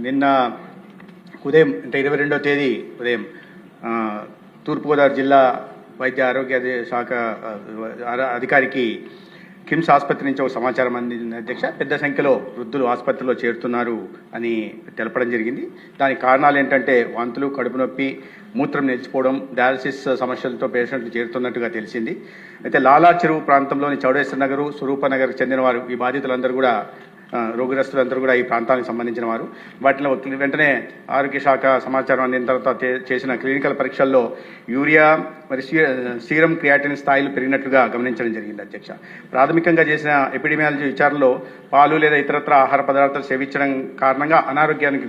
నిన్న ఉదయం అంటే 22వ తేదీ ఉదయం తూర్పుగోదావరి జిల్లా వైద్య ఆరోగ్య శాఖ అధికారికి కిమ్స్ ఆసుపత్రి నుంచి ఒక సమాచారం అందింది అధ్యక్ష. పెద్ద సంఖ్యలో వృద్ధులు ఆసుపత్రిలో చేరుతున్నారు అని తెలపడం జరిగింది. దానికి కారణాలు ఏంటంటే వాంతులు, కడుపు నొప్పి, మూత్రం నిలిచిపోవడం, డయాలసిస్ సమస్యలతో పేషెంట్లు చేరుతున్నట్టుగా తెలిసింది. అయితే లాలా చెరువు ప్రాంతంలోని చౌడేశ్వర నగర్, స్వరూపనగర్కు చెందిన వారు ఈ బాధితులందరూ కూడా రోగిగ్రస్తులందరూ కూడా ఈ ప్రాంతానికి సంబంధించిన వారు. వాటిలో వెంటనే ఆరోగ్య శాఖ సమాచారం అందిన తర్వాత చేసిన క్లినికల్ పరీక్షల్లో యూరియా మరి సీరం క్రియాటిన్ స్థాయిలు పెరిగినట్లుగా గమనించడం జరిగింది అధ్యక్ష. ప్రాథమికంగా చేసిన ఎపిడమియాలజీ విచారణలో పాలు లేదా ఇతరత్ర ఆహార పదార్థాలు సేవించడం కారణంగా అనారోగ్యానికి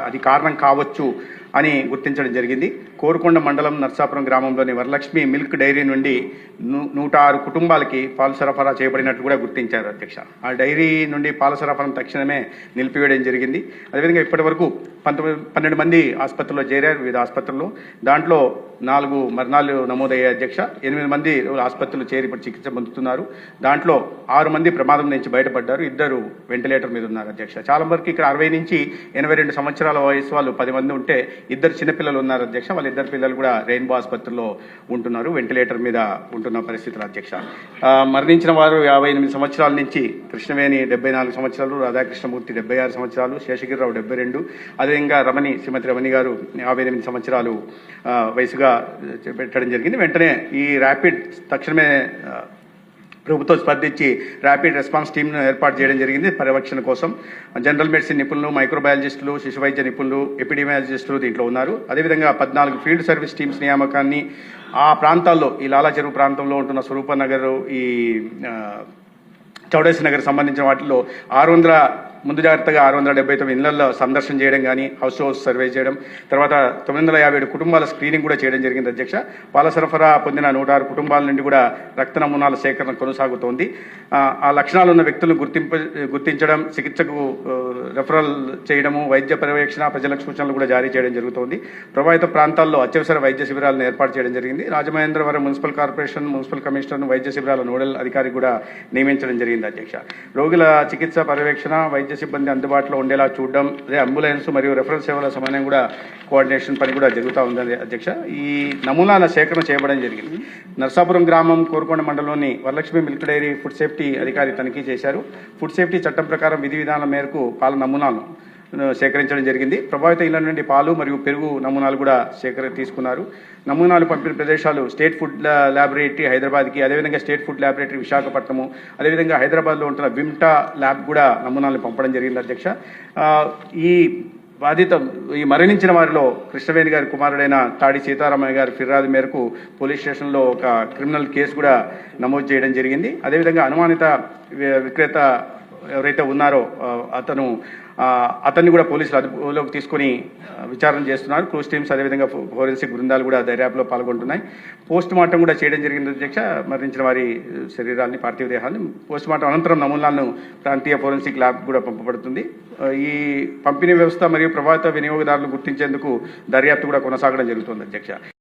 అది కారణం కావచ్చు అని గుర్తించడం జరిగింది. కోరుకొండ మండలం నర్సాపురం గ్రామంలోని వరలక్ష్మి మిల్క్ డైరీ నుండి 106 కుటుంబాలకి పాలు సరఫరా చేయబడినట్లు కూడా గుర్తించారు అధ్యక్ష. ఆ డైరీ నుండి పాల సరఫరాను తక్షణమే నిలిపివేయడం జరిగింది. అదేవిధంగా ఇప్పటి వరకు 12 మంది ఆసుపత్రిలో చేరారు, వివిధ ఆసుపత్రుల్లో. దాంట్లో 4 మరణాలు నమోదయ్యాయి అధ్యక్ష. 8 మంది ఆసుపత్రులు చేరి ఇప్పుడు చికిత్స పొందుతున్నారు. దాంట్లో 6 మంది ప్రమాదం నుంచి బయటపడ్డారు, 2 వెంటిలేటర్ మీద ఉన్నారు అధ్యక్ష. చాలా వరకు ఇక్కడ 60 నుంచి 82 సంవత్సరాల వయసు వాళ్ళు 10 మంది ఉంటే 2 చిన్నపిల్లలు ఉన్నారు అధ్యక్ష. వాళ్ళ 2 పిల్లలు కూడా రెయిన్బో ఆసుపత్రిలో ఉంటున్నారు, వెంటిలేటర్ మీద ఉంటున్న పరిస్థితులు అధ్యక్ష. మరణించిన వారు 58 సంవత్సరాల నుంచి కృష్ణవేణి 74 సంవత్సరాలు, రాధాకృష్ణమూర్తి 76 సంవత్సరాలు, శేషగిరిరావు 72, అదేవిధంగా శ్రీమతి రమణి గారు 58 సంవత్సరాలు వయసుగా పెట్టడం జరిగింది. వెంటనే ఈ ర్యాపిడ్ తక్షణమే ప్రభుత్వం స్పందించి ర్యాపిడ్ రెస్పాన్స్ టీమ్ను ఏర్పాటు చేయడం జరిగింది పర్యవేక్షణ కోసం. జనరల్ మెడిసిన్ నిపుణులు, మైక్రోబయాలజిస్టులు, శిశు వైద్య నిపుణులు, ఎపిడమియాలజిస్టులు దీంట్లో ఉన్నారు. అదేవిధంగా 14 ఫీల్డ్ సర్వీస్ టీమ్స్ నియామకాన్ని ఆ ప్రాంతాల్లో ఈ లాలా చెరువు ప్రాంతంలో ఉంటున్న స్వరూపనగర్, ఈ చౌడేశ్వర నగర్ సంబంధించిన వాటిల్లో 600 ముందు జాగ్రత్తగా 679 ఇళ్లలో సందర్శన చేయడం కానీ, హౌస్ సర్వే చేయడం, తర్వాత 957 కుటుంబాల స్క్రీనింగ్ కూడా చేయడం జరిగింది అధ్యక్ష. పాల సరఫరా పొందిన 106 కుటుంబాల నుండి కూడా రక్త నమూనాల సేకరణ కొనసాగుతోంది. ఆ లక్షణాలు ఉన్న వ్యక్తులను గుర్తించడం, చికిత్సకు రెఫరల్ చేయడము, వైద్య పర్యవేక్షణ, ప్రజలకు సూచనలు కూడా జారీ చేయడం జరుగుతోంది. ప్రభావిత ప్రాంతాల్లో అత్యవసర వైద్య శిబిరాలను ఏర్పాటు చేయడం జరిగింది. రాజమహేంద్రవరం మున్సిపల్ కార్పొరేషన్ మున్సిపల్ కమిషనర్ను వైద్య శిబిరాల నోడల్ అధికారి కూడా నియమించడం జరిగింది అధ్యక్ష. రోగుల చికిత్స పర్యవేక్షణ, వైద్య సిబ్బంది అందుబాటులో ఉండేలా చూడడం, అదే అంబులెన్స్ మరియు రెఫరల్ సేవల సమన్వయం కూడా కోఆర్డినేషన్ పని కూడా జరుగుతూ ఉంది అధ్యక్ష. ఈ నమూనాల సేకరణ చేయడం జరిగింది. నర్సాపురం గ్రామం, కోరుకొండ మండలంలోని Varalakshmi milk dairy food safety అధికారి తనిఖీ చేశారు. ఫుడ్ సేఫ్టీ చట్టం ప్రకారం విధి విధానాల మేరకు పాల నమూనాలను సేకరించడం జరిగింది. ప్రభావిత ఇళ్ల నుండి పాలు మరియు పెరుగు నమూనాలు కూడా తీసుకున్నారు. నమూనాలు పంపిన ప్రదేశాలు స్టేట్ ఫుడ్ ల్యాబొరేటరీ హైదరాబాద్కి, అదేవిధంగా స్టేట్ ఫుడ్ ల్యాబొరేటరీ విశాఖపట్నము, అదేవిధంగా హైదరాబాద్లో ఉంటున్న విమ్టా ల్యాబ్ కూడా నమూనాలను పంపడం జరిగింది అధ్యక్ష. ఈ మరణించిన వారిలో కృష్ణవేణి గారి కుమారుడైన తాడి సీతారామయ్య గారి ఫిర్యాదు మేరకు పోలీస్ స్టేషన్లో ఒక క్రిమినల్ కేసు కూడా నమోదు చేయడం జరిగింది. అదేవిధంగా అనుమానిత విక్రేత ఎవరైతే ఉన్నారో అతన్ని కూడా పోలీసులు అదుపులోకి తీసుకుని విచారణ చేస్తున్నారు. క్రూజ్ టీమ్స్, అదేవిధంగా ఫోరెన్సిక్ బృందాలు కూడా దర్యాప్తులో పాల్గొంటున్నాయి. పోస్ట్ మార్టం కూడా చేయడం జరిగింది అధ్యక్ష. మరణించిన వారి శరీరాన్ని, పార్థివ దేహాన్ని పోస్ట్ మార్టం అనంతరం నమూనాలను ప్రాంతీయ ఫోరెన్సిక్ ల్యాబ్ కూడా పంపబడుతుంది. ఈ పంపిణీ వ్యవస్థ మరియు ప్రభావిత వినియోగదారులు గుర్తించేందుకు దర్యాప్తు కూడా కొనసాగడం జరుగుతుంది అధ్యక్ష.